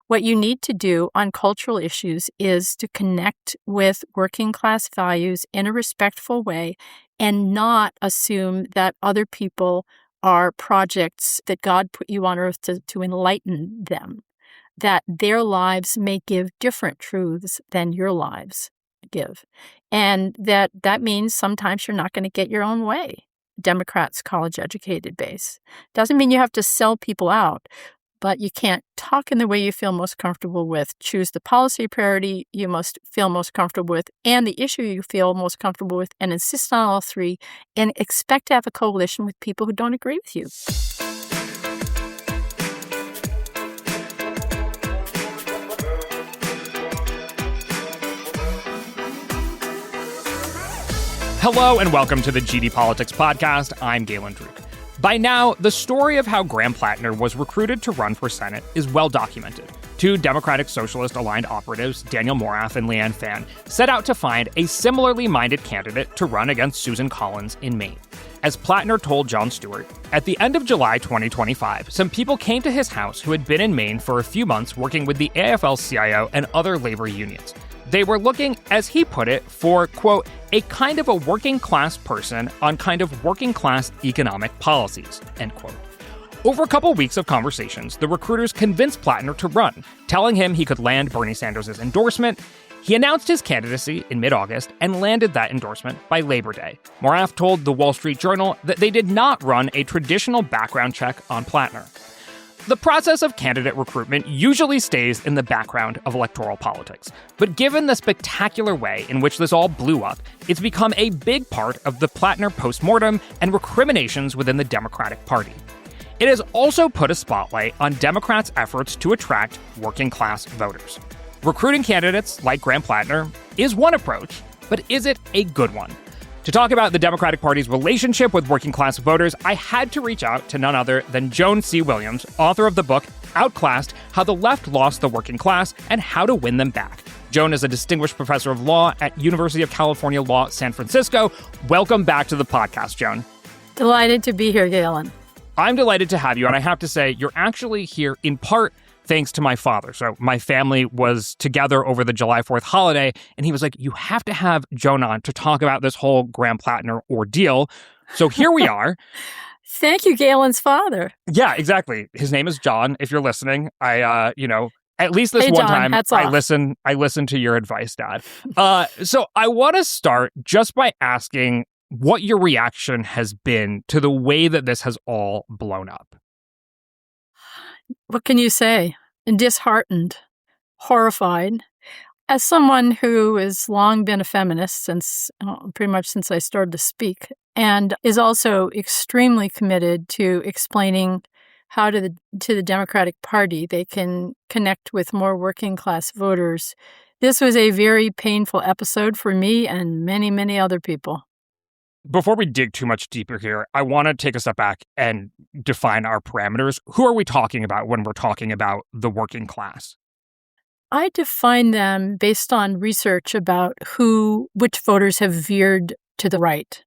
What you need to do on cultural issues is to connect with working class values in a respectful way and not assume that other people are projects that God put you on earth to enlighten them, that their lives may give different truths than your lives give. And that means sometimes you're not going to get your own way. Democrats' college-educated base. Doesn't mean you have to sell people out, but you can't talk in the way you feel most comfortable with, choose the policy priority you must feel most comfortable with, and the issue you feel most comfortable with, and insist on all three, and expect to have a coalition with people who don't agree with you. Hello and welcome to the GD Politics Podcast. I'm Galen Druk. By now, the story of how Graham Platner was recruited to run for Senate is well documented. Two Democratic Socialist-aligned operatives, Daniel Moraff and Leanne Fan, set out to find a similarly minded candidate to run against Susan Collins in Maine. As Platner told Jon Stewart, at the end of July 2025, some people came to his house who had been in Maine for a few months working with the AFL-CIO and other labor unions. They were looking, as he put it, for, quote, a kind of a working class person on kind of working class economic policies, end quote. Over a couple weeks of conversations, the recruiters convinced Platner to run, telling him he could land Bernie Sanders' endorsement. He announced his candidacy in mid-August and landed that endorsement by Labor Day. Moraff told the Wall Street Journal that they did not run a traditional background check on Platner. The process of candidate recruitment usually stays in the background of electoral politics. But given the spectacular way in which this all blew up, it's become a big part of the Platner postmortem and recriminations within the Democratic Party. It has also put a spotlight on Democrats' efforts to attract working-class voters. Recruiting candidates like Graham Platner is one approach, but is it a good one? To talk about the Democratic Party's relationship with working-class voters, I had to reach out to none other than Joan C. Williams, author of the book Outclassed: How the Left Lost the Working Class and How to Win Them Back. Joan is a distinguished professor of law at University of California Law, San Francisco. Welcome back to the podcast, Joan. Delighted to be here, Galen. I'm delighted to have you, and I have to say, you're actually here in part thanks to my father. So my family was together over the July 4th holiday, and he was like, you have to have Joan on to talk about this whole Graham Platner ordeal. So here we are. Thank you, Galen's father. Yeah, exactly. His name is Jon. If you're listening, at least this one Jon, time, I listen to your advice, Dad. So I want to start just by asking what your reaction has been to the way that this has all blown up. What can you say? Disheartened, horrified. As someone who has long been a feminist pretty much since I started to speak, and is also extremely committed to explaining how to the Democratic Party they can connect with more working class voters, this was a very painful episode for me and many, many other people. Before we dig too much deeper here, I want to take a step back and define our parameters. Who are we talking about when we're talking about the working class? I define them based on research about which voters have veered to the right.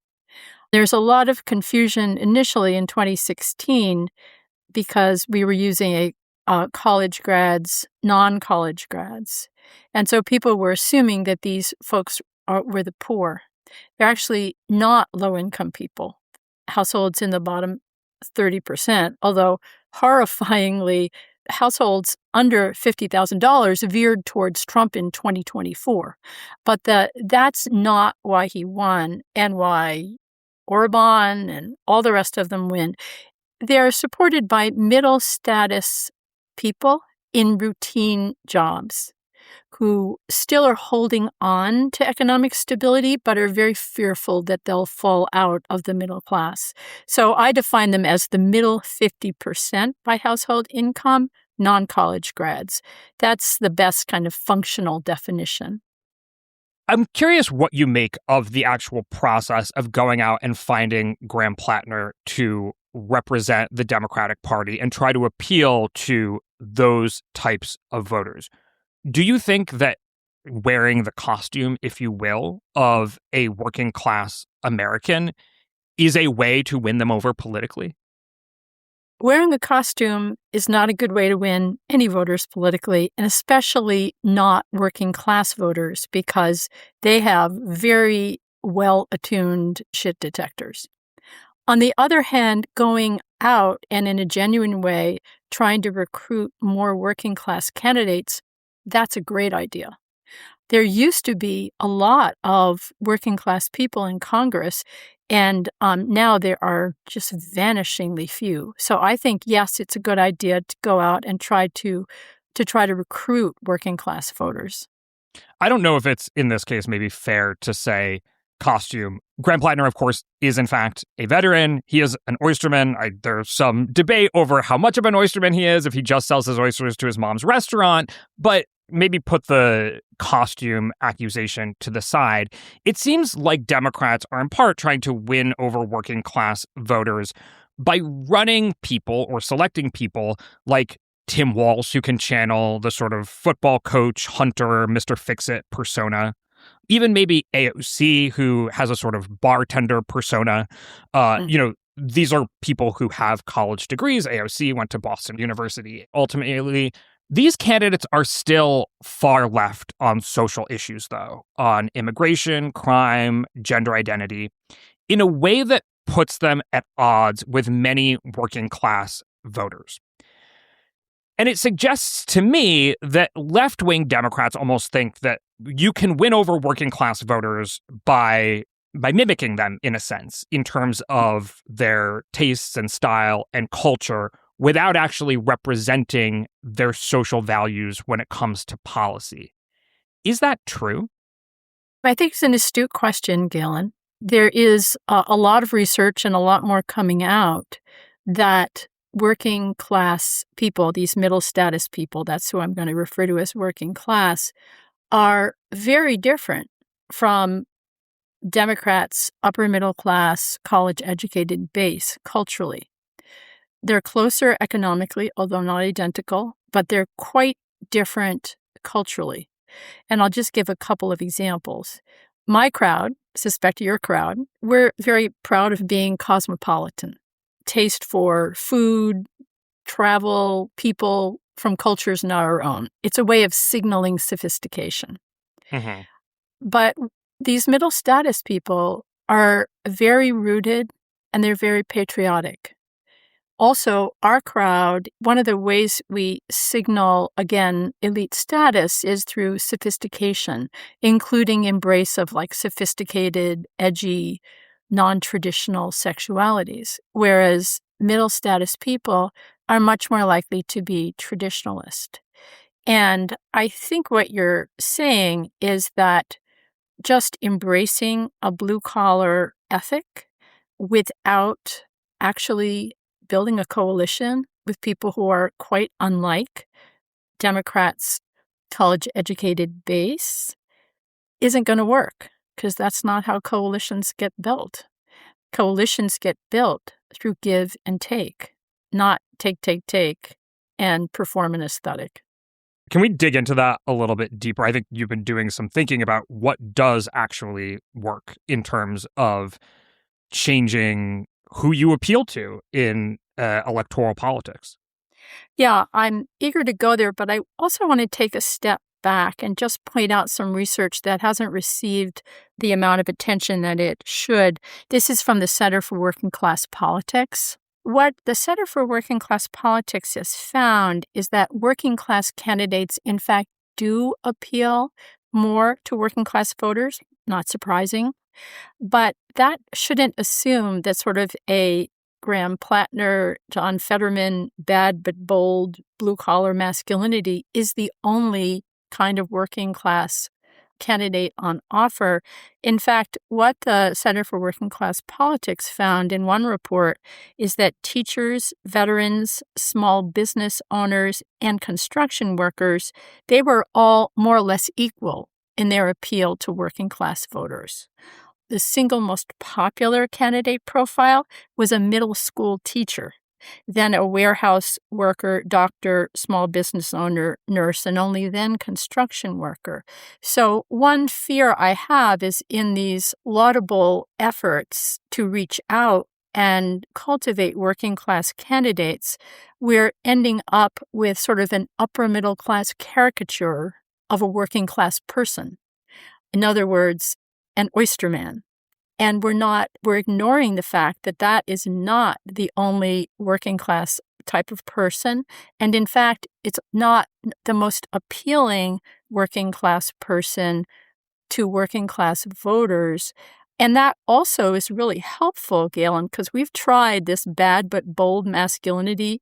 There's a lot of confusion initially in 2016 because we were using college grads, non-college grads. And so people were assuming that these folks were the poor. They're actually not low-income people, households in the bottom 30%, although horrifyingly, households under $50,000 veered towards Trump in 2024. But that's not why he won and why Orban and all the rest of them win. They're supported by middle-status people in routine jobs who still are holding on to economic stability, but are very fearful that they'll fall out of the middle class. So I define them as the middle 50% by household income, non-college grads. That's the best kind of functional definition. I'm curious what you make of the actual process of going out and finding Graham Platner to represent the Democratic Party and try to appeal to those types of voters. Do you think that wearing the costume, if you will, of a working class American is a way to win them over politically? Wearing a costume is not a good way to win any voters politically, and especially not working class voters, because they have very well-attuned shit detectors. On the other hand, going out and in a genuine way trying to recruit more working class candidates, that's a great idea. There used to be a lot of working class people in Congress, and now there are just vanishingly few. So I think, yes, it's a good idea to go out and try to recruit working class voters. I don't know if it's, in this case, maybe fair to say costume. Graham Platner, of course, is in fact a veteran. He is an oysterman. There's some debate over how much of an oysterman he is, if he just sells his oysters to his mom's restaurant. But maybe put the costume accusation to the side. It seems like Democrats are in part trying to win over working class voters by running people or selecting people like Tim Walsh, who can channel the sort of football coach, hunter, Mr. Fix-It persona. Even maybe AOC, who has a sort of bartender persona. These are people who have college degrees. AOC went to Boston University. Ultimately, these candidates are still far left on social issues, though, on immigration, crime, gender identity, in a way that puts them at odds with many working class voters. And it suggests to me that left-wing Democrats almost think that you can win over working class voters by mimicking them, in a sense, in terms of their tastes and style and culture, without actually representing their social values when it comes to policy. Is that true? I think it's an astute question, Galen. There is a lot of research and a lot more coming out that working class people, these middle status people, that's who I'm going to refer to as working class, are very different from Democrats' upper middle class, college educated base culturally. They're closer economically, although not identical, but they're quite different culturally. And I'll just give a couple of examples. My crowd, suspect your crowd, we're very proud of being cosmopolitan. Taste for food, travel, people from cultures not our own. It's a way of signaling sophistication. Mm-hmm. But these middle status people are very rooted and they're very patriotic. Also, our crowd, one of the ways we signal, again, elite status is through sophistication, including embrace of like sophisticated, edgy, non-traditional sexualities, whereas middle status people are much more likely to be traditionalist. And I think what you're saying is that just embracing a blue-collar ethic without actually building a coalition with people who are quite unlike Democrats' college-educated base isn't going to work, because that's not how coalitions get built. Coalitions get built through give and take, not take, and perform an aesthetic. Can we dig into that a little bit deeper? I think you've been doing some thinking about what does actually work in terms of changing who you appeal to in electoral politics. Yeah, I'm eager to go there, but I also want to take a step back and just point out some research that hasn't received the amount of attention that it should. This is from the Center for Working Class Politics. What the Center for Working Class Politics has found is that working class candidates, in fact, do appeal more to working class voters, not surprising. But that shouldn't assume that sort of a Graham Platner, John Fetterman, bad but bold, blue-collar masculinity is the only kind of working class candidate on offer. In fact, what the Center for Working Class Politics found in one report is that teachers, veterans, small business owners, and construction workers, they were all more or less equal in their appeal to working class voters. The single most popular candidate profile was a middle school teacher, then a warehouse worker, doctor, small business owner, nurse, and only then construction worker. So one fear I have is in these laudable efforts to reach out and cultivate working class candidates, we're ending up with sort of an upper middle class caricature of a working class person. In other words, an oysterman. And we're ignoring the fact that that is not the only working class type of person. And in fact, it's not the most appealing working class person to working class voters. And that also is really helpful, Galen, because we've tried this bad but bold masculinity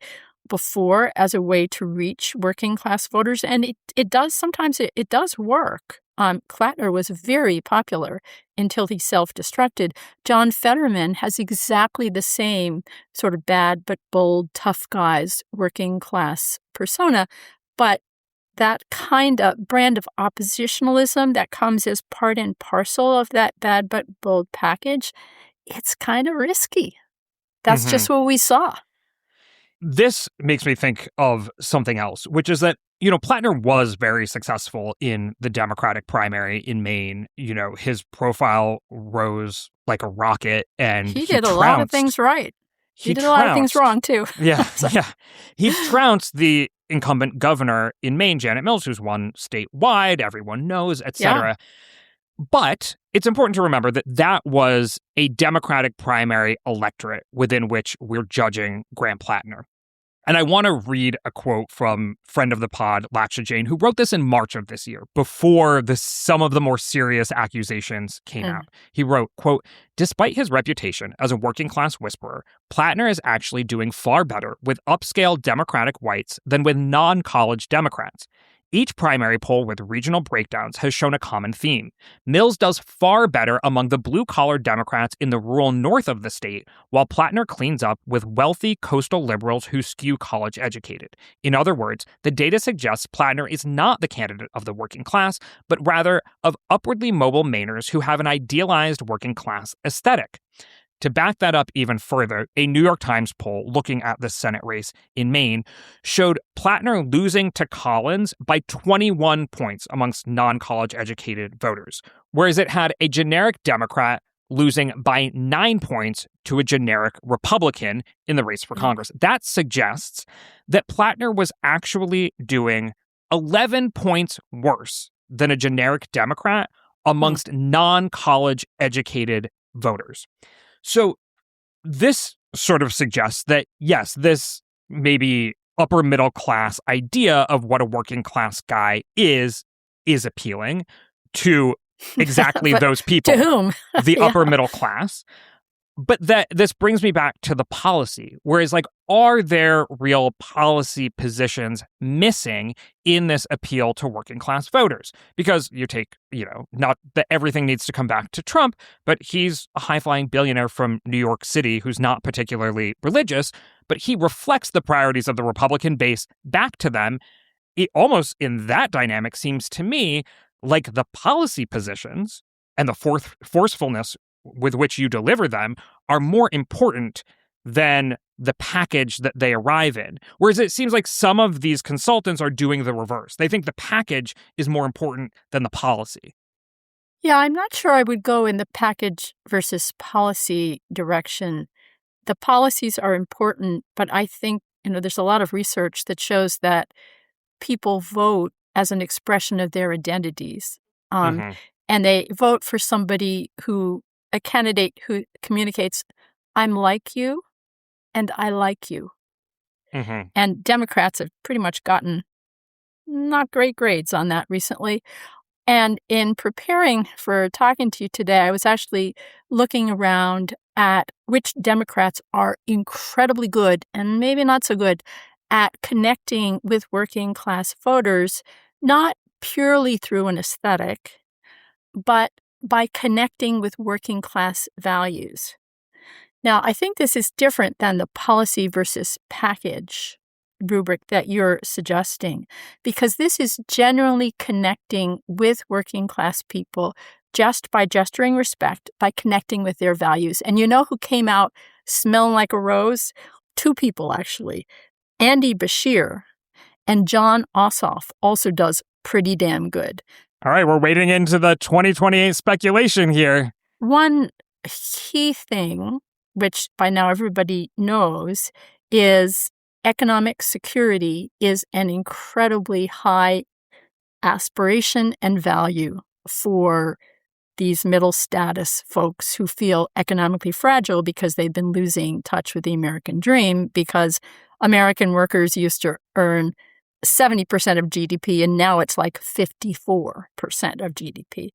before as a way to reach working class voters. And it does sometimes work. Platner was very popular until he self-destructed. John Fetterman has exactly the same sort of bad but bold, tough guys, working class persona. But that kind of brand of oppositionalism that comes as part and parcel of that bad but bold package, it's kind of risky. That's just what we saw. This makes me think of something else, which is that, Platner was very successful in the Democratic primary in Maine. His profile rose like a rocket, and he did a lot of things right. He did a lot of things wrong, too. Yeah. He trounced the incumbent governor in Maine, Janet Mills, who's won statewide, everyone knows, etc. Yeah. But it's important to remember that that was a Democratic primary electorate within which we're judging Graham Platner. And I want to read a quote from friend of the pod, Laksha Jain, who wrote this in March of this year, before some of the more serious accusations came out. He wrote, quote, "Despite his reputation as a working class whisperer, Platner is actually doing far better with upscale Democratic whites than with non-college Democrats. Each primary poll with regional breakdowns has shown a common theme. Mills does far better among the blue-collar Democrats in the rural north of the state, while Platner cleans up with wealthy coastal liberals who skew college-educated. In other words, the data suggests Platner is not the candidate of the working class, but rather of upwardly mobile Mainers who have an idealized working class aesthetic." To back that up even further, a New York Times poll looking at the Senate race in Maine showed Platner losing to Collins by 21 points amongst non-college educated voters, whereas it had a generic Democrat losing by 9 points to a generic Republican in the race for Congress. That suggests that Platner was actually doing 11 points worse than a generic Democrat amongst non-college educated voters. So this sort of suggests that, yes, this maybe upper middle class idea of what a working class guy is appealing to exactly those people. To whom? The upper middle class. But that this brings me back to the policy, whereas are there real policy positions missing in this appeal to working class voters? Because you take, not that everything needs to come back to Trump, but he's a high-flying billionaire from New York City who's not particularly religious, but he reflects the priorities of the Republican base back to them. It almost in that dynamic seems to me like the policy positions and the forcefulness with which you deliver them are more important than the package that they arrive in. Whereas it seems like some of these consultants are doing the reverse. They think the package is more important than the policy. Yeah, I'm not sure I would go in the package versus policy direction. The policies are important, but I think, there's a lot of research that shows that people vote as an expression of their identities. And they vote for a candidate who communicates, I'm like you and I like you. And Democrats have pretty much gotten not great grades on that recently. And in preparing for talking to you today, I was actually looking around at which Democrats are incredibly good and maybe not so good at connecting with working class voters, not purely through an aesthetic, but by connecting with working class values. Now, I think this is different than the policy versus package rubric that you're suggesting, because this is generally connecting with working class people just by gesturing respect, by connecting with their values. And you know who came out smelling like a rose? Two people, actually. Andy Bashir and Jon Ossoff also does pretty damn good. All right, we're wading into the 2028 speculation here. One key thing which by now everybody knows, is economic security is an incredibly high aspiration and value for these middle status folks who feel economically fragile because they've been losing touch with the American dream, because American workers used to earn 70% of GDP, and now it's like 54% of GDP.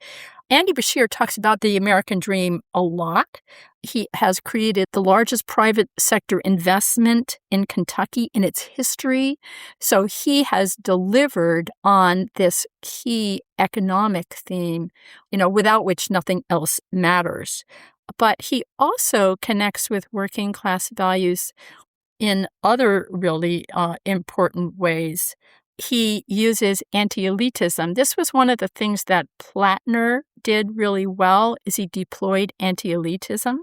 Andy Beshear talks about the American dream a lot. He has created the largest private sector investment in Kentucky in its history. So he has delivered on this key economic theme, without which nothing else matters. But he also connects with working class values in other really important ways. He uses anti-elitism. This was one of the things that Platner did really well, is he deployed anti-elitism.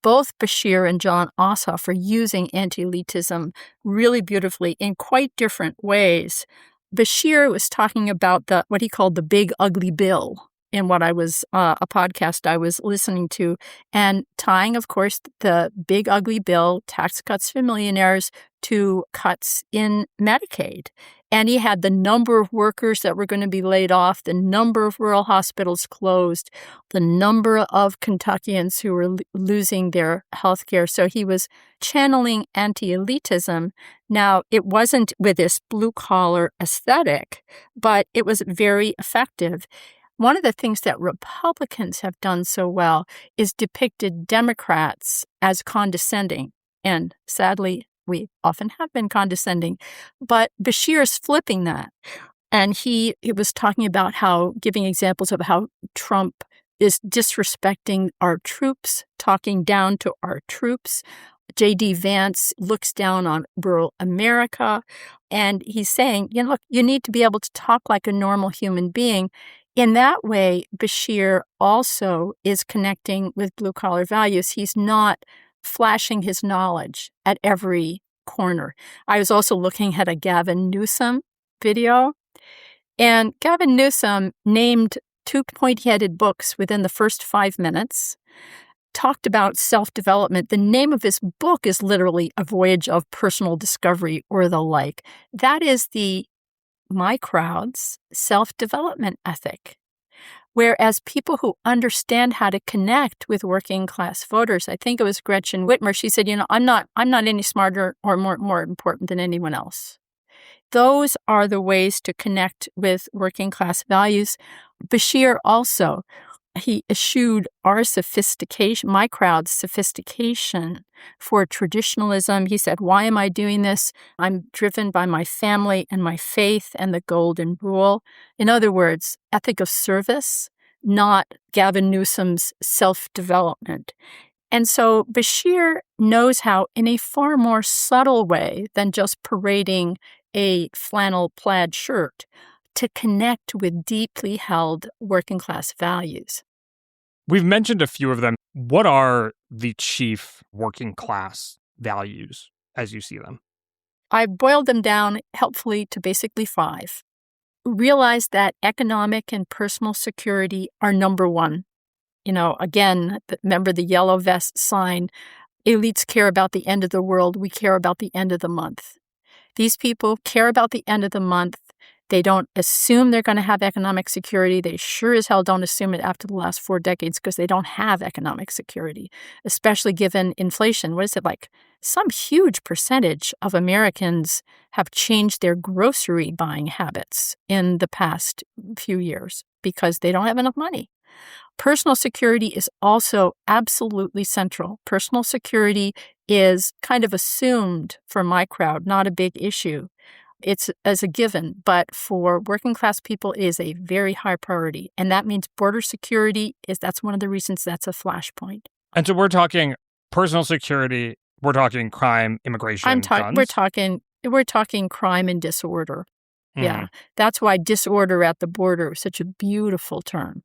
Both Beshear and John Ossoff are using anti-elitism really beautifully in quite different ways. Beshear was talking about what he called the big ugly bill in what I was, a podcast I was listening to, and tying, of course, the big ugly bill, tax cuts for millionaires, to cuts in Medicaid. And he had the number of workers that were going to be laid off, the number of rural hospitals closed, the number of Kentuckians who were losing their health care. So he was channeling anti-elitism. Now, it wasn't with this blue-collar aesthetic, but it was very effective. One of the things that Republicans have done so well is depicted Democrats as condescending. And sadly, we often have been condescending. But Beshear is flipping that. And he was talking about giving examples of how Trump is disrespecting our troops, talking down to our troops. J.D. Vance looks down on rural America. And he's saying, look, you need to be able to talk like a normal human being. In that way, Beshear also is connecting with blue-collar values. He's not flashing his knowledge at every corner. I was also looking at a Gavin Newsom video, and Gavin Newsom named 2 pointy-headed books within the first 5 minutes, talked about self-development. The name of his book is literally A Voyage of Personal Discovery or the like. That is my crowd's self-development ethic. Whereas people who understand how to connect with working class voters, I think it was Gretchen Whitmer, she said, I'm not any smarter or more important than anyone else. Those are the ways to connect with working class values. Beshear also, he eschewed our sophistication, my crowd's sophistication for traditionalism. He said, why am I doing this? I'm driven by my family and my faith and the golden rule. In other words, ethic of service, not Gavin Newsom's self-development. And so Beshear knows how, in a far more subtle way than just parading a flannel plaid shirt, to connect with deeply held working class values. We've mentioned a few of them. What are the chief working class values as you see them? I boiled them down helpfully to basically 5. Realize that economic and personal security are number one. Again, remember the yellow vest sign, elites care about the end of the world, we care about the end of the month. These people care about the end of the month. They don't assume they're going to have economic security. They sure as hell don't assume it after the last 4 decades because they don't have economic security, especially given inflation. What is it like? Some huge percentage of Americans have changed their grocery buying habits in the past few years because they don't have enough money. Personal security is also absolutely central. Personal security is kind of assumed for my crowd, not a big issue. It's as a given, but for working class people, it is a very high priority. And that means border security that's one of the reasons that's a flashpoint. And so we're talking personal security, we're talking crime, immigration, guns? We're talking crime and disorder. Yeah. That's why disorder at the border is such a beautiful term.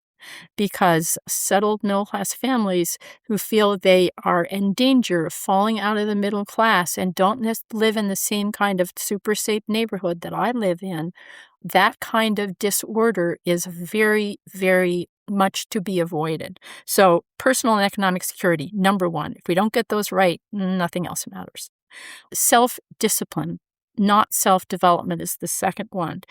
Because settled middle-class families who feel they are in danger of falling out of the middle class and don't live in the same kind of super safe neighborhood that I live in, that kind of disorder is very, very much to be avoided. So personal and economic security, number one. If we don't get those right, nothing else matters. Self-discipline, not self-development, is the second one.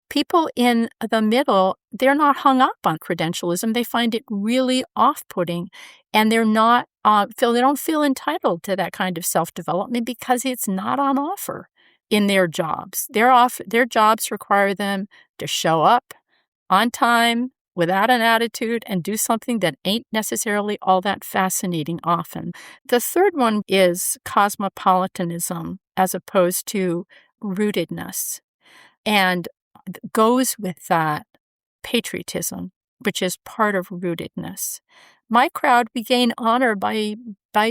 People in the middle, they're not hung up on credentialism. They find it really off-putting, and they're not they don't feel entitled to that kind of self-development because it's not on offer in their jobs. Their jobs require them to show up on time, without an attitude, and do something that ain't necessarily all that fascinating often. The third one is cosmopolitanism as opposed to rootedness. And goes with that patriotism, which is part of rootedness. My crowd, we gain honor by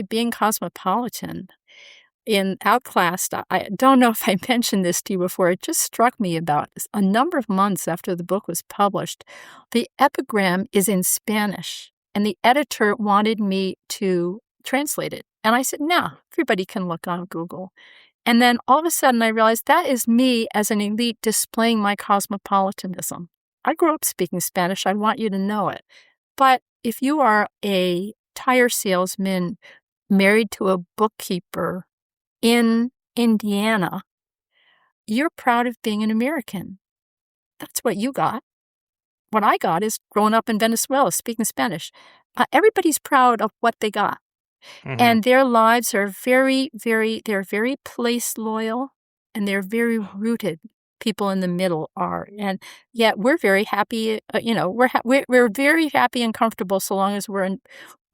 being cosmopolitan. In Outclassed, I don't know if I mentioned this to you before, it just struck me about a number of months after the book was published. The epigram is in Spanish, and the editor wanted me to translate it. And I said, no, everybody can look on Google. And then all of a sudden I realized that is me as an elite displaying my cosmopolitanism. I grew up speaking Spanish. I want you to know it. But if you are a tire salesman married to a bookkeeper in Indiana, you're proud of being an American. That's what you got. What I got is growing up in Venezuela, speaking Spanish. Everybody's proud of what they got. Mm-hmm. And their lives are they're very place loyal, and they're very rooted. People in the middle are. And yet we're very happy, we're very happy and comfortable so long as we're in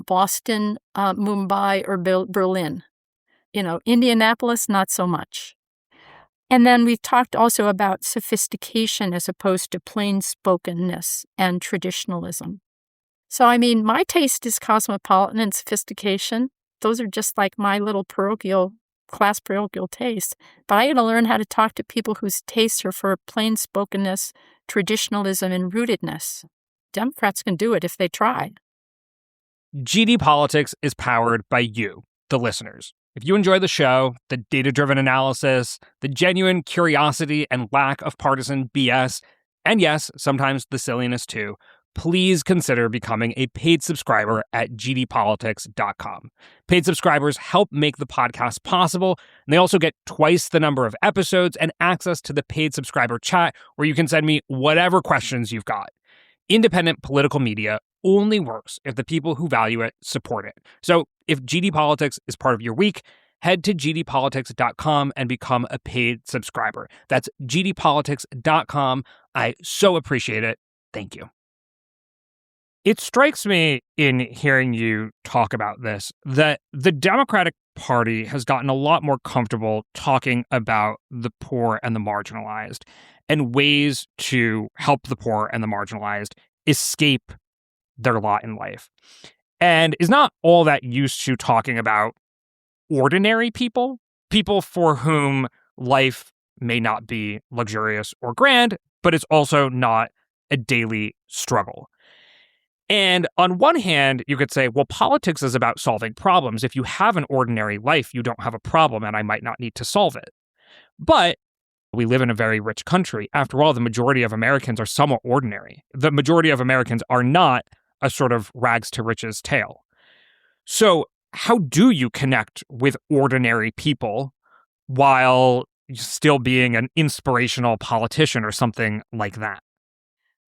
Boston, Mumbai, or Berlin. Indianapolis, not so much. And then we've talked also about sophistication as opposed to plain-spokenness and traditionalism. So, my taste is cosmopolitan and sophistication. Those are just like my little class parochial tastes. But I got to learn how to talk to people whose tastes are for plain-spokenness, traditionalism, and rootedness. Democrats can do it if they try. GD Politics is powered by you, the listeners. If you enjoy the show, the data-driven analysis, the genuine curiosity and lack of partisan BS, and yes, sometimes the silliness too, please consider becoming a paid subscriber at gdpolitics.com. Paid subscribers help make the podcast possible, and they also get twice the number of episodes and access to the paid subscriber chat where you can send me whatever questions you've got. Independent political media only works if the people who value it support it. So if GD Politics is part of your week, head to gdpolitics.com and become a paid subscriber. That's gdpolitics.com. I so appreciate it. Thank you. It strikes me in hearing you talk about this that the Democratic Party has gotten a lot more comfortable talking about the poor and the marginalized and ways to help the poor and the marginalized escape their lot in life, and is not all that used to talking about ordinary people for whom life may not be luxurious or grand, but it's also not a daily struggle. And on one hand, you could say, well, politics is about solving problems. If you have an ordinary life, you don't have a problem, and I might not need to solve it. But we live in a very rich country. After all, the majority of Americans are somewhat ordinary. The majority of Americans are not a sort of rags to riches tale. So how do you connect with ordinary people while still being an inspirational politician or something like that?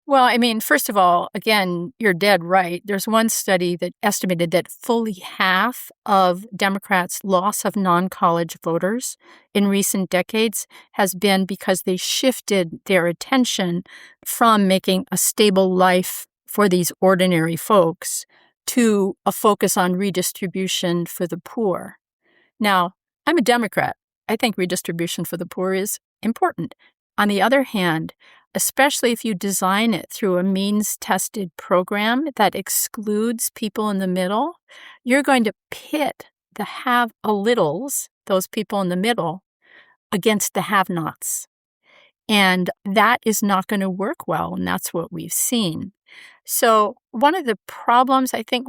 Well, first of all, again, you're dead right. There's one study that estimated that fully half of Democrats' loss of non-college voters in recent decades has been because they shifted their attention from making a stable life for these ordinary folks to a focus on redistribution for the poor. Now, I'm a Democrat. I think redistribution for the poor is important. On the other hand, especially if you design it through a means-tested program that excludes people in the middle, you're going to pit the have-a-littles, those people in the middle, against the have-nots. And that is not going to work well, and that's what we've seen. So one of the problems, I think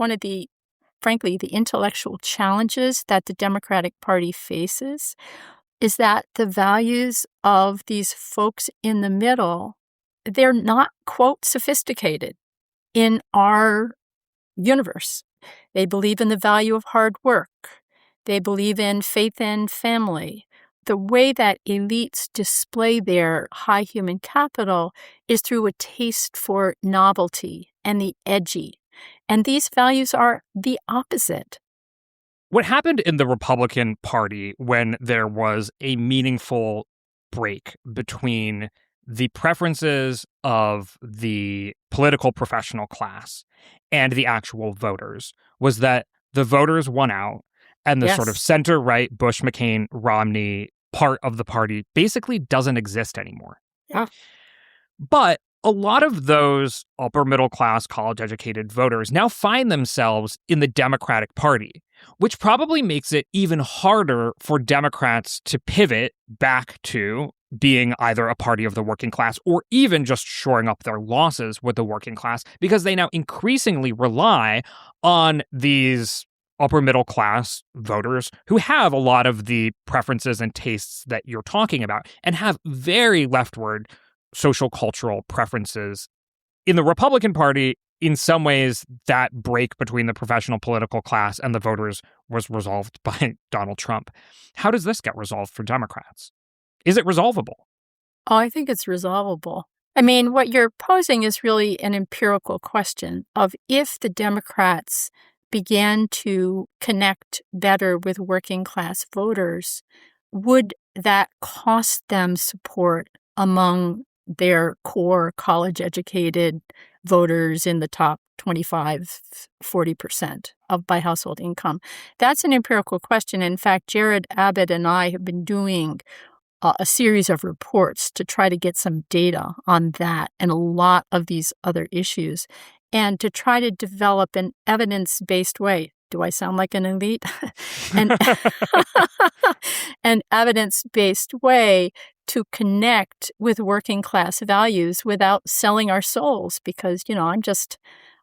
frankly, the intellectual challenges that the Democratic Party faces is that the values of these folks in the middle, they're not, quote, sophisticated. in our universe. They believe in the value of hard work. They believe in faith and family. The way that elites display their high human capital is through a taste for novelty and the edgy. And these values are the opposite. What happened in the Republican Party when there was a meaningful break between the preferences of the political professional class and the actual voters was that the voters won out, and the sort of center-right Bush, McCain, Romney part of the party basically doesn't exist anymore. Yeah. But a lot of those upper middle class college educated voters now find themselves in the Democratic Party, which probably makes it even harder for Democrats to pivot back to being either a party of the working class or even just shoring up their losses with the working class, because they now increasingly rely on these upper middle class voters who have a lot of the preferences and tastes that you're talking about and have very leftward social cultural preferences. In the Republican Party, in some ways, that break between the professional political class and the voters was resolved by Donald Trump. How does this get resolved for Democrats? Is it resolvable? Oh, I think it's resolvable. I mean, what you're posing is really an empirical question of if the Democrats began to connect better with working class voters, would that cost them support among their core college-educated voters in the top 25, 40% of by household income? That's an empirical question. In fact, Jared Abbott and I have been doing a series of reports to try to get some data on that and a lot of these other issues, and to try to develop an evidence-based way. Do I sound like an elite? An evidence-based way to connect with working class values without selling our souls. Because,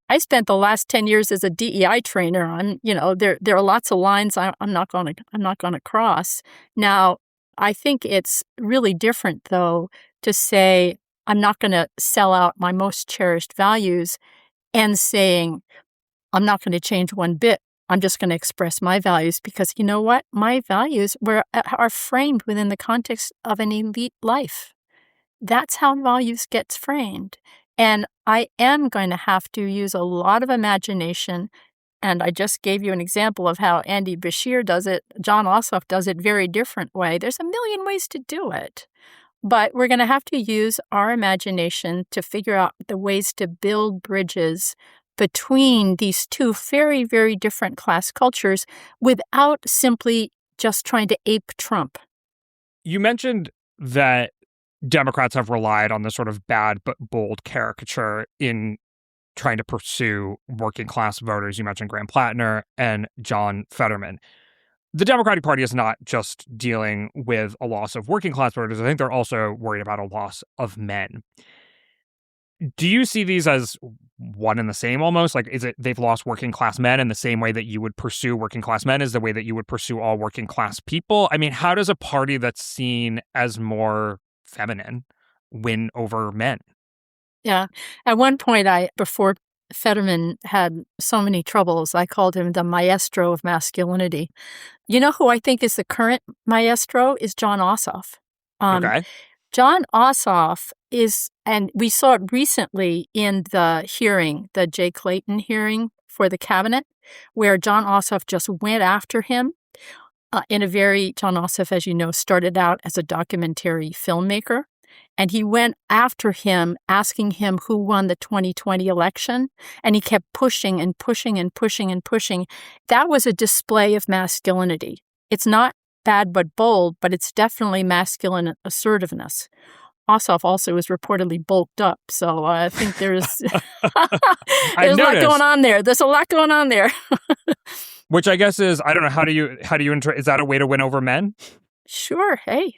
I spent the last 10 years as a DEI trainer. There are lots of lines I'm not going to cross. Now, I think it's really different, though, to say I'm not going to sell out my most cherished values and saying I'm not going to change one bit. I'm just going to express my values because you know what? My values are framed within the context of an elite life. That's how values gets framed. And I am going to have to use a lot of imagination. And I just gave you an example of how Andy Bashir does it. Jon Ossoff does it very different way. There's a million ways to do it. But we're going to have to use our imagination to figure out the ways to build bridges between these two very, very different class cultures without simply just trying to ape Trump. You mentioned that Democrats have relied on this sort of bad but bold caricature in trying to pursue working class voters. You mentioned Graham Platner and John Fetterman. The Democratic Party is not just dealing with a loss of working class voters. I think they're also worried about a loss of men. Do you see these as one and the same almost? Like, is it they've lost working class men in the same way that you would pursue working class men is the way that you would pursue all working class people? I mean, how does a party that's seen as more feminine win over men? Yeah. At one point, before Fetterman had so many troubles, I called him the maestro of masculinity. You know who I think is the current maestro is Jon Ossoff. Okay. Jon Ossoff is, and we saw it recently in the hearing, the Jay Clayton hearing for the cabinet, where Jon Ossoff just went after him Jon Ossoff, as you know, started out as a documentary filmmaker. And he went after him, asking him who won the 2020 election. And he kept pushing and pushing and pushing and pushing. That was a display of masculinity. It's not bad but bold, but it's definitely masculine assertiveness. Ossoff also is reportedly bulked up, so I think there's a lot going on there. There's a lot going on there. Which I guess is, I don't know, how do you is that a way to win over men? Sure. Hey,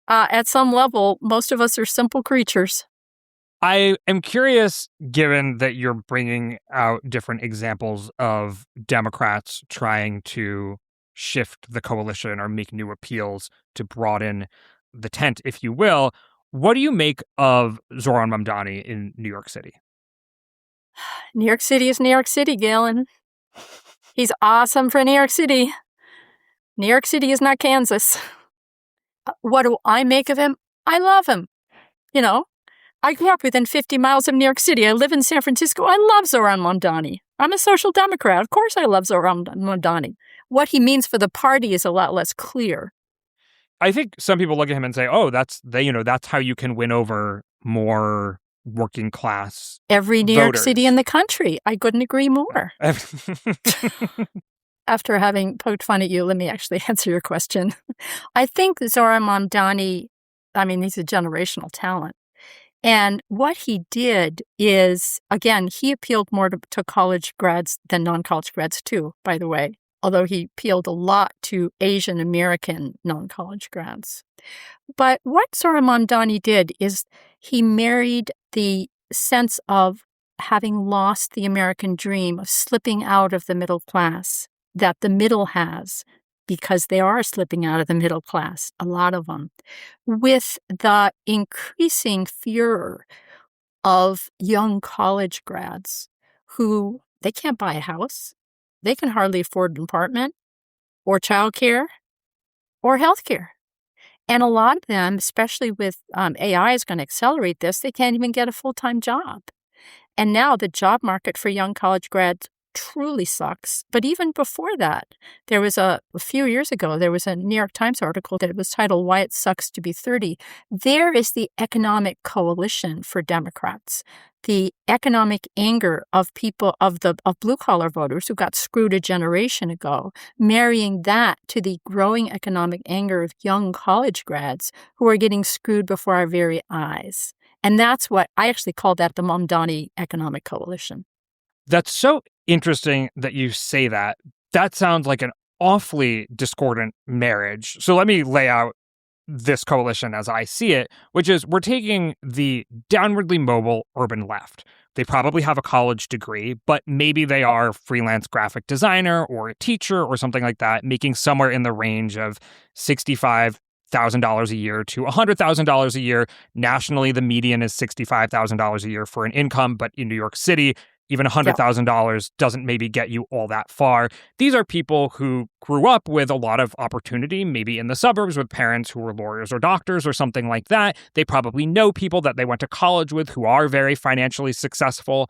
at some level, most of us are simple creatures. I am curious, given that you're bringing out different examples of Democrats trying to shift the coalition or make new appeals to broaden the tent, if you will. What do you make of Zohran Mamdani in New York City? New York City is New York City, Galen. He's awesome for New York City. New York City is not Kansas. What do I make of him? I love him. You know, I grew up within 50 miles of New York City. I live in San Francisco. I love Zoran Mamdani. I'm a social democrat. Of course I love Zoran Mamdani. What he means for the party is a lot less clear. I think some people look at him and say, "Oh, that's how you can win over more working class every New voters. York City in the country." I couldn't agree more. After having poked fun at you, let me actually answer your question. I think Zoran Mamdani, he's a generational talent. And what he did is, again, he appealed more to college grads than non-college grads too, by the way, although he appealed a lot to Asian American non-college grads. But what Zoran Mamdani did is he married the sense of having lost the American dream, of slipping out of the middle class that the middle has, because they are slipping out of the middle class, a lot of them, with the increasing furor of young college grads who, they can't buy a house, they can hardly afford an apartment or childcare or healthcare. And a lot of them, especially with AI is going to accelerate this, they can't even get a full-time job. And now the job market for young college grads truly sucks. But even before that, there was a few years ago, there was a New York Times article that was titled "Why It Sucks to Be 30." There is the economic coalition for Democrats, the economic anger of people, of blue-collar voters who got screwed a generation ago, marrying that to the growing economic anger of young college grads who are getting screwed before our very eyes. And that's what I actually call that the Mamdani Economic Coalition. That's so interesting that you say that. That sounds like an awfully discordant marriage. So let me lay out this coalition as I see it, which is we're taking the downwardly mobile urban left. They probably have a college degree, but maybe they are a freelance graphic designer or a teacher or something like that, making somewhere in the range of $65,000 a year to $100,000 a year. Nationally, the median is $65,000 a year for an income, but in New York City, even $100,000 doesn't maybe get you all that far. These are people who grew up with a lot of opportunity, maybe in the suburbs with parents who were lawyers or doctors or something like that. They probably know people that they went to college with who are very financially successful,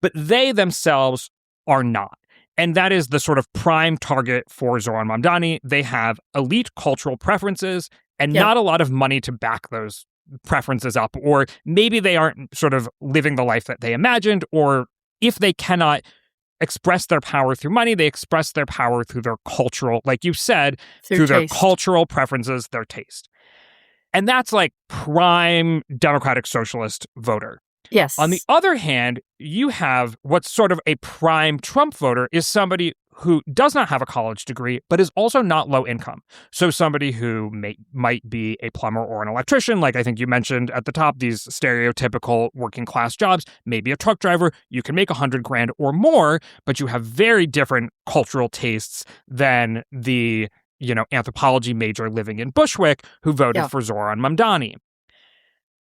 but they themselves are not. And that is the sort of prime target for Zoran Mamdani. They have elite cultural preferences and not a lot of money to back those preferences up, or maybe they aren't sort of living the life that they imagined, or if they cannot express their power through money, they express their power through their cultural, like you said, through their cultural preferences, their taste. And that's like prime Democratic Socialist voter. Yes. On the other hand, you have what's sort of a prime Trump voter is somebody who does not have a college degree, but is also not low income. So somebody who might be a plumber or an electrician, like I think you mentioned at the top, these stereotypical working class jobs, maybe a truck driver, you can make $100,000 or more, but you have very different cultural tastes than the, anthropology major living in Bushwick who voted for Zoran Mamdani.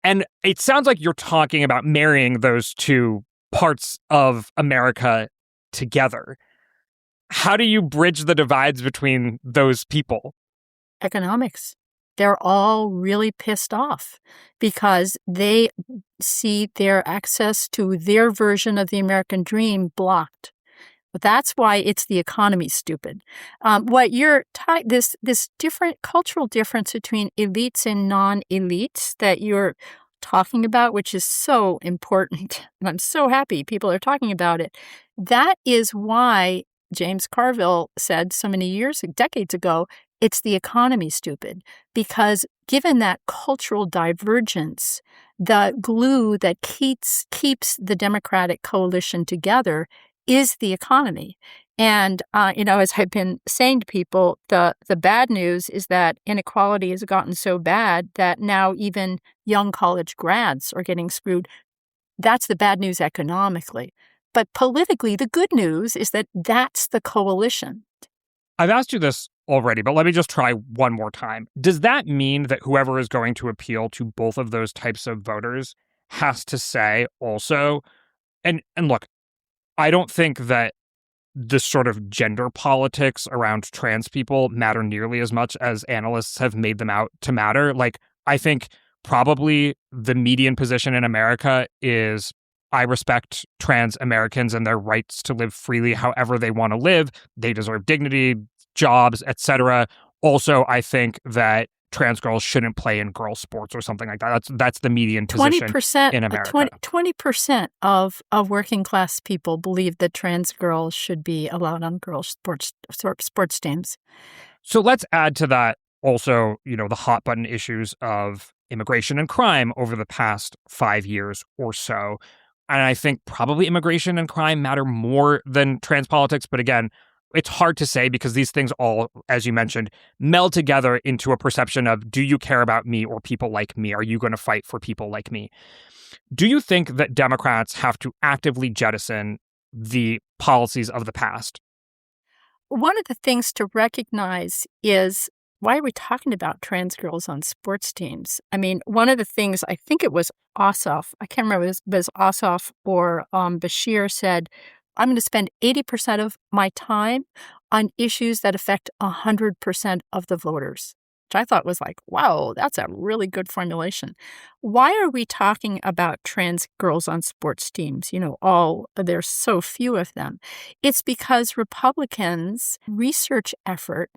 And it sounds like you're talking about marrying those two parts of America together. How do you bridge the divides between those people? Economics. They're all really pissed off because they see their access to their version of the American dream blocked. But that's why it's the economy, stupid. What you're this different cultural difference between elites and non-elites that you're talking about, which is so important, and I'm so happy people are talking about it. That is why James Carville said so many decades ago, it's the economy, stupid, because given that cultural divergence, the glue that keeps the Democratic coalition together is the economy. And, as I've been saying to people, the bad news is that inequality has gotten so bad that now even young college grads are getting screwed. That's the bad news economically. But politically, the good news is that that's the coalition. I've asked you this already, but let me just try one more time. Does that mean that whoever is going to appeal to both of those types of voters has to say also, and look, I don't think that the sort of gender politics around trans people matter nearly as much as analysts have made them out to matter. Like, I think probably the median position in America is I respect trans Americans and their rights to live freely however they want to live. They deserve dignity, jobs, etc. Also, I think that trans girls shouldn't play in girls' sports or something like that. That's the median position 20%, in America. 20% of working class people believe that trans girls should be allowed on girls' sports teams. So let's add to that also, the hot button issues of immigration and crime over the past 5 years or so. And I think probably immigration and crime matter more than trans politics. But again, it's hard to say because these things all, as you mentioned, meld together into a perception of, do you care about me or people like me? Are you going to fight for people like me? Do you think that Democrats have to actively jettison the policies of the past? One of the things to recognize is, why are we talking about trans girls on sports teams? I mean, one of the things, I think it was Ossoff, I can't remember if it was Ossoff or Bashir said, I'm going to spend 80% of my time on issues that affect 100% of the voters, which I thought was like, wow, that's a really good formulation. Why are we talking about trans girls on sports teams? There's so few of them. It's because Republicans' research effort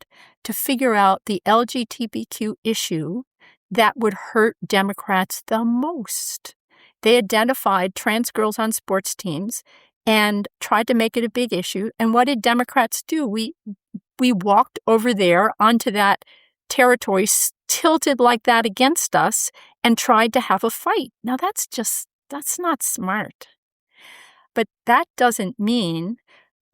to figure out the LGBTQ issue that would hurt Democrats the most. They identified trans girls on sports teams and tried to make it a big issue. And what did Democrats do? We walked over there onto that territory, tilted like that against us, and tried to have a fight. Now, that's not smart. But that doesn't mean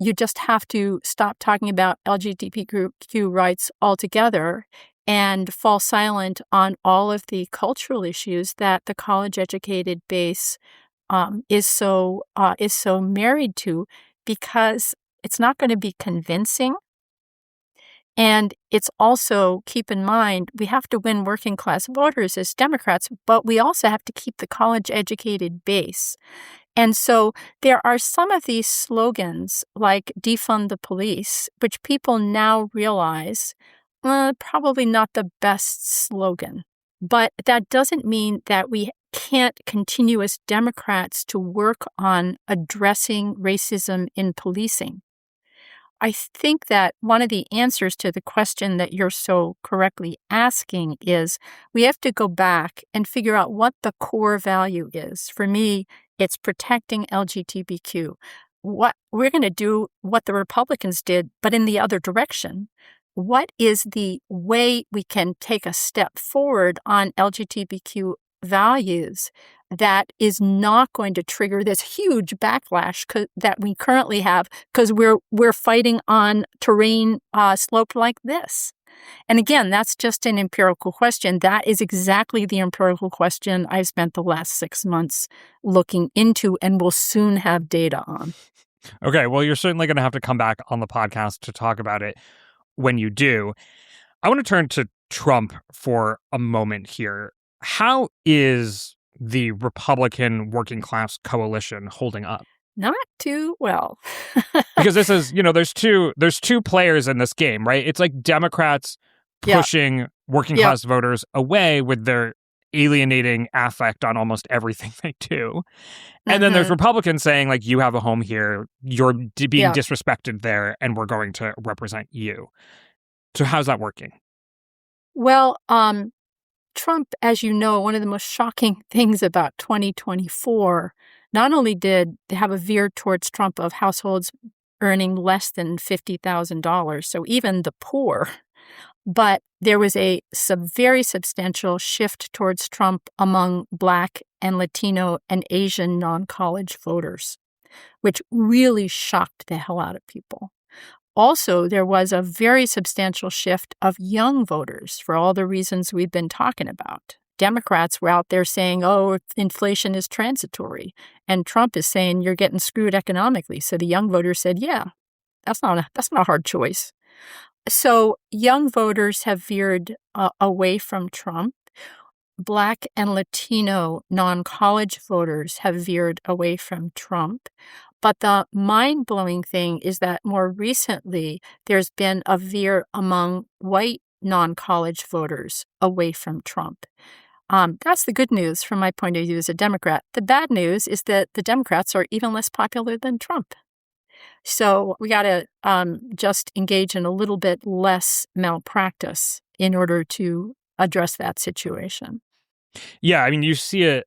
you just have to stop talking about LGBTQ rights altogether and fall silent on all of the cultural issues that the college-educated base is so married to, because it's not going to be convincing. And it's also, keep in mind, we have to win working class voters as Democrats, but we also have to keep the college-educated base. And so there are some of these slogans like defund the police, which people now realize probably not the best slogan. But that doesn't mean that we can't continue as Democrats to work on addressing racism in policing. I think that one of the answers to the question that you're so correctly asking is we have to go back and figure out what the core value is. For me, it's protecting LGBTQ. What we're going to do what the Republicans did, but in the other direction. What is the way we can take a step forward on LGBTQ values that is not going to trigger this huge backlash that we currently have because we're fighting on terrain sloped like this? And again, that's just an empirical question. That is exactly the empirical question I've spent the last 6 months looking into and will soon have data on. Okay, well, you're certainly going to have to come back on the podcast to talk about it when you do. I want to turn to Trump for a moment here. How is the Republican working class coalition holding up? Not too well. Because this is, there's two players in this game, right? It's like Democrats pushing working class voters away with their alienating affect on almost everything they do. And then there's Republicans saying, like, you have a home here, you're being disrespected there, and we're going to represent you. So how's that working? Well, Trump, as you know, one of the most shocking things about 2024, not only did they have a veer towards Trump of households earning less than $50,000, so even the poor, but there was a very substantial shift towards Trump among Black and Latino and Asian non-college voters, which really shocked the hell out of people. Also, there was a very substantial shift of young voters for all the reasons we've been talking about. Democrats were out there saying, oh, inflation is transitory. And Trump is saying you're getting screwed economically. So the young voters said, yeah, that's not a hard choice. So young voters have veered away from Trump. Black and Latino non-college voters have veered away from Trump. But the mind-blowing thing is that more recently, there's been a veer among white non-college voters away from Trump. That's the good news from my point of view as a Democrat. The bad news is that the Democrats are even less popular than Trump. So we got to just engage in a little bit less malpractice in order to address that situation. Yeah, I mean, you see it.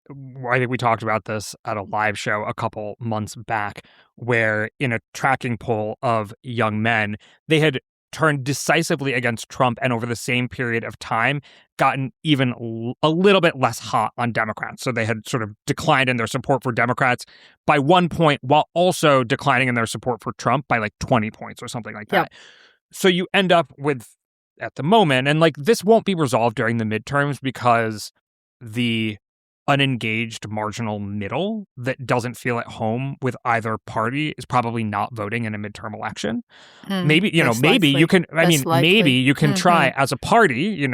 I think we talked about this at a live show a couple months back, where in a tracking poll of young men, they had turned decisively against Trump and over the same period of time gotten even a little bit less hot on Democrats. So they had sort of declined in their support for Democrats by 1 point while also declining in their support for Trump by like 20 points or something like that. So you end up with, at the moment, and like this won't be resolved during the midterms because the unengaged marginal middle that doesn't feel at home with either party is probably not voting in a midterm election. Maybe you can, maybe you can try as a party,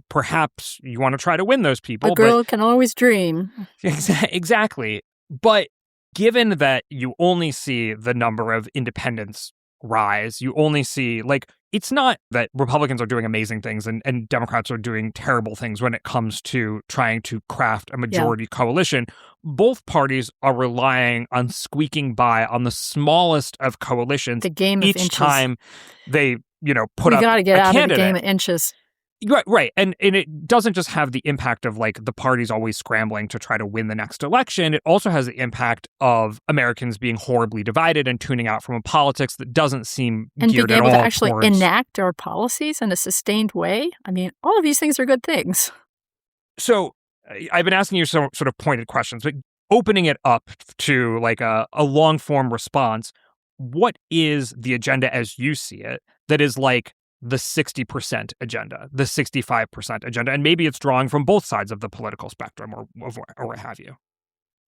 perhaps you want to try to win those people. A girl can always dream. Exactly. But given that you only see the number of independents rise, you only see, it's not that Republicans are doing amazing things and Democrats are doing terrible things when it comes to trying to craft a majority coalition. Both parties are relying on squeaking by on the smallest of coalitions. The game of each inches. time they, put up a candidate. We got to get out of the game of inches. Right. And it doesn't just have the impact of the parties always scrambling to try to win the next election. It also has the impact of Americans being horribly divided and tuning out from a politics that doesn't seem and geared being at able all to actually towards... enact our policies in a sustained way. I mean, all of these things are good things. So I've been asking you some sort of pointed questions, but opening it up to a long form response, what is the agenda as you see it that is the 60% agenda, the 65% agenda, and maybe it's drawing from both sides of the political spectrum or what have you?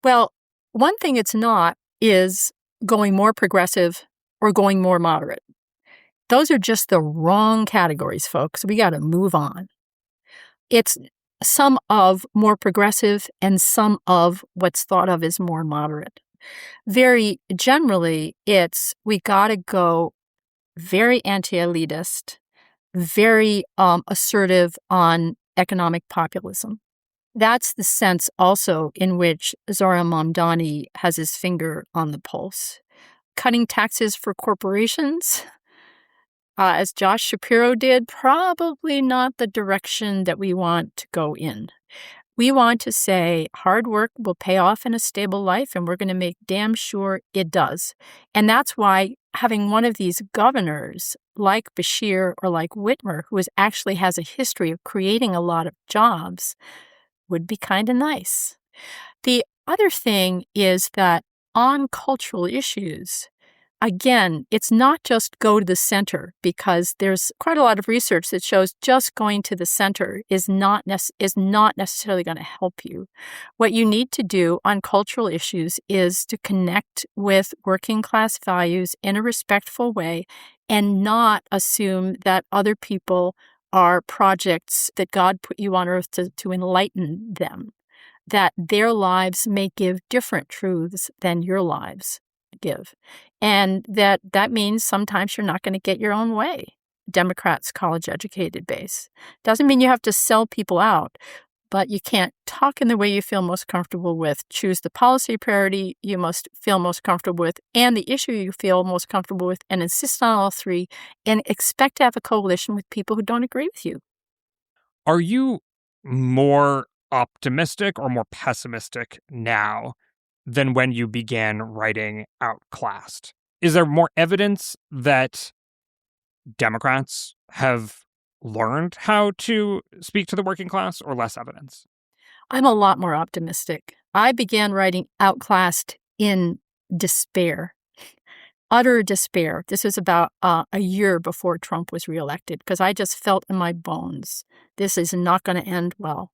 Well, one thing it's not is going more progressive or going more moderate. Those are just the wrong categories, folks. We got to move on. It's some of more progressive and some of what's thought of as more moderate. Very generally, it's we got to go very anti-elitist, very assertive on economic populism. That's the sense also in which Zohran Mamdani has his finger on the pulse. Cutting taxes for corporations, as Josh Shapiro did, probably not the direction that we want to go in. We want to say hard work will pay off in a stable life, and we're going to make damn sure it does. And that's why having one of these governors like Beshear or like Whitmer, who actually has a history of creating a lot of jobs, would be kind of nice. The other thing is that on cultural issues, again, it's not just go to the center, because there's quite a lot of research that shows just going to the center is not necessarily going to help you. What you need to do on cultural issues is to connect with working class values in a respectful way and not assume that other people are projects that God put you on earth to enlighten them, that their lives may give different truths than your lives give. And that means sometimes you're not going to get your own way. Democrats' college-educated base. Doesn't mean you have to sell people out, but you can't talk in the way you feel most comfortable with. Choose the policy priority you must feel most comfortable with and the issue you feel most comfortable with, and insist on all three, and expect to have a coalition with people who don't agree with you. Are you more optimistic or more pessimistic now than when you began writing Outclassed? Is there more evidence that Democrats have learned how to speak to the working class, or less evidence? I'm a lot more optimistic. I began writing Outclassed in despair, utter despair. This was about a year before Trump was reelected, because I just felt in my bones, this is not going to end well.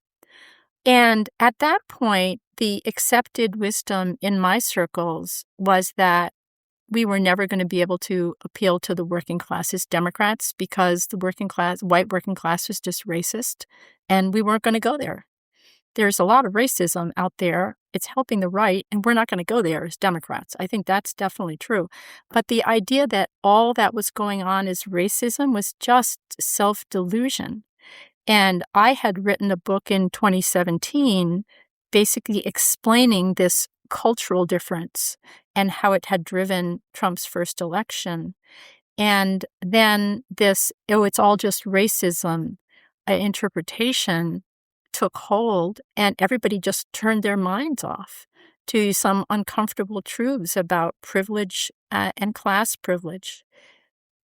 And at that point, the accepted wisdom in my circles was that we were never going to be able to appeal to the working class as Democrats, because the white working class was just racist, and we weren't going to go there. there's a lot of racism out there. It's helping the right, and we're not going to go there as Democrats. I think that's definitely true. But the idea that all that was going on is racism was just self-delusion. And I had written a book in 2017 basically explaining this cultural difference and how it had driven Trump's first election. And then this, it's all just racism interpretation took hold, and everybody just turned their minds off to some uncomfortable truths about privilege and class privilege.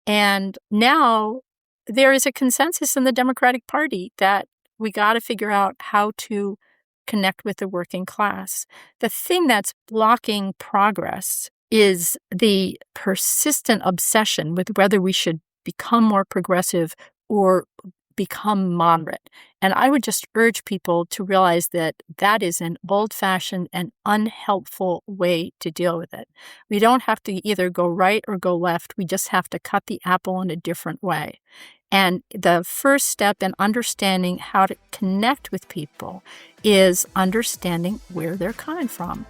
And now there is a consensus in the Democratic Party that we got to figure out how to connect with the working class. The thing that's blocking progress is the persistent obsession with whether we should become more progressive or become moderate. And I would just urge people to realize that that is an old-fashioned and unhelpful way to deal with it. We don't have to either go right or go left. We just have to cut the apple in a different way. And the first step in understanding how to connect with people is understanding where they're coming from.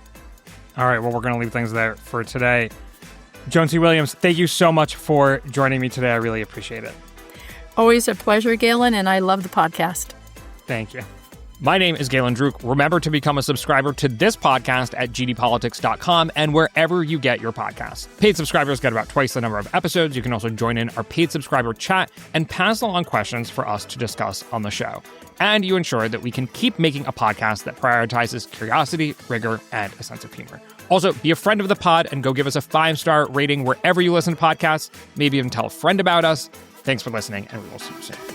All right, well, we're going to leave things there for today. Joan C. Williams, thank you so much for joining me today. I really appreciate it. Always a pleasure, Galen, and I love the podcast. Thank you. My name is Galen Druk. Remember to become a subscriber to this podcast at gdpolitics.com and wherever you get your podcasts. Paid subscribers get about twice the number of episodes. You can also join in our paid subscriber chat and pass along questions for us to discuss on the show. And you ensure that we can keep making a podcast that prioritizes curiosity, rigor, and a sense of humor. Also, be a friend of the pod and go give us a 5-star rating wherever you listen to podcasts. Maybe even tell a friend about us. Thanks for listening, and we will see you soon.